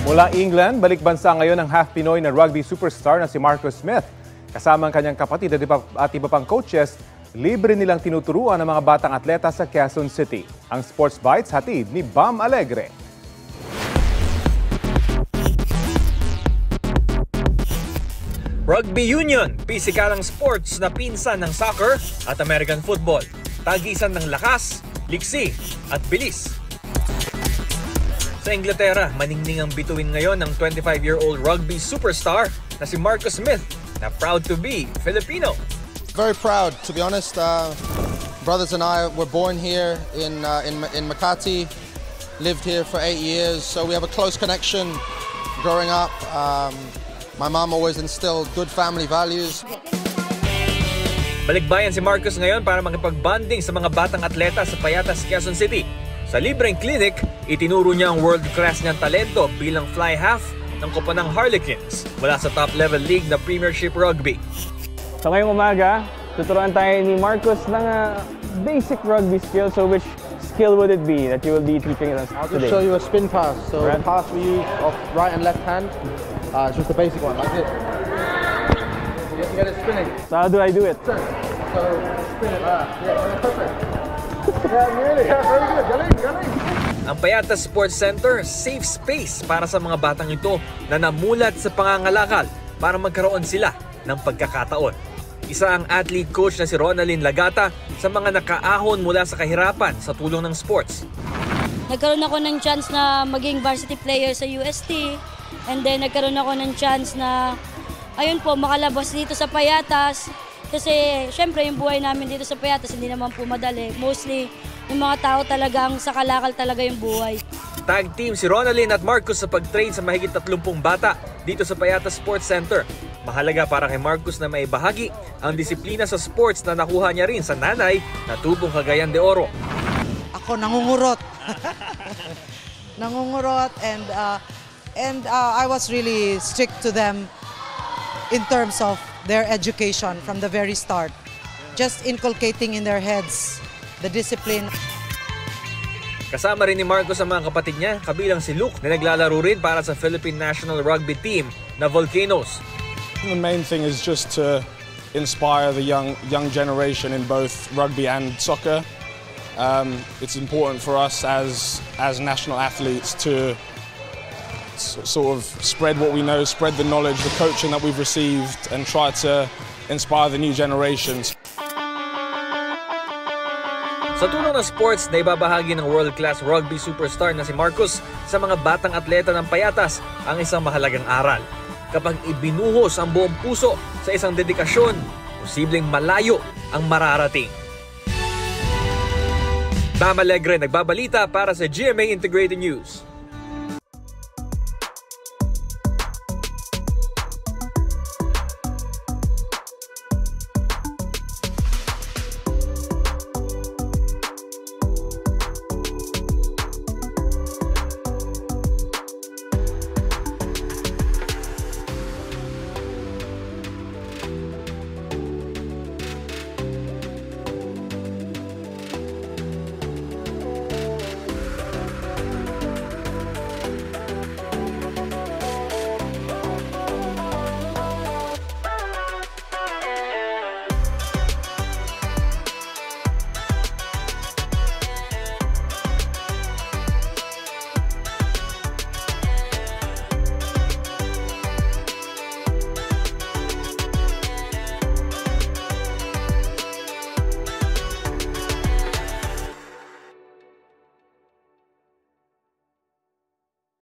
Mula England, balik bansa ngayon ang half-Pinoy na rugby superstar na si Marcus Smith. Kasama ang kanyang kapatid at iba pang coaches, libre nilang tinuturuan ang mga batang atleta sa Quezon City. Ang Sports Bites hatid ni Bam Alegre. Rugby Union, pisikalang sports na pinsan ng soccer at American football. Tagisan ng lakas, liksi at bilis. Sa Inglaterra, maningning ang bituin ngayon ng 25-year-old rugby superstar na si Marcus Smith na proud to be Filipino. Very proud, to be honest. Brothers and I were born here in Makati, lived here for 8 years, so we have a close connection growing up. My mom always instilled good family values. Balikbayan si Marcus ngayon para makipag-bonding sa mga batang atleta sa Payatas, Quezon City. Sa libreng clinic, itinuro niya ang world-class niyang talento bilang fly half ng koponang Harlequins mula sa top-level league na Premiership Rugby. So ngayong umaga, tuturuan tayo ni Marcus ng basic rugby skill. So which skill would it be that you will be teaching us today? I'll just show you a spin pass. So the pass we use of right and left hand, it's just a basic one, like this. You have to get it spinning. So how do I do it? So spin it like that. Yeah, perfect. Yeah, really, yeah, very good. Galing. Ang Payatas Sports Center, safe space para sa mga batang ito na namulat sa pangangalakal para magkaroon sila ng pagkakataon. Isa ang athlete coach na si Ronalyn Lagata sa mga nakaahon mula sa kahirapan sa tulong ng sports. Nagkaroon ako ng chance na maging varsity player sa UST, and then nagkaroon ako ng chance na ayun po, makalabas dito sa Payatas. Kasi syempre yung buhay namin dito sa Payatas hindi naman po madali. Mostly yung mga tao talagang sa kalakal talaga yung buhay. Tag team si Ronalyn at Marcus sa pag-train sa mahigit 30 bata dito sa Payatas Sports Center. Mahalaga para kay Marcus na maibahagi ang disiplina sa sports na nakuha niya rin sa nanay na tubong Cagayan de Oro. Ako nangungurot. Nangungurot and I was really strict to them in terms of their education from the very start. Just inculcating in their heads the discipline. Kasama rin ni Marcus ang mga kapatid niya, kabilang si Luke na naglalaro rin para sa Philippine National Rugby Team na Volcanoes. The main thing is just to inspire the young generation in both rugby and soccer. It's important for us as national athletes to sort of spread what we know, spread the knowledge, the coaching that we've received, and try to inspire the new generations. Sa tulong ng sports na ibabahagi ng world-class rugby superstar na si Marcus sa mga batang atleta ng Payatas ang isang mahalagang aral. Kapag ibinuhos ang buong puso sa isang dedikasyon, posibleng malayo ang mararating. Bam Alegre nagbabalita para sa GMA Integrated News.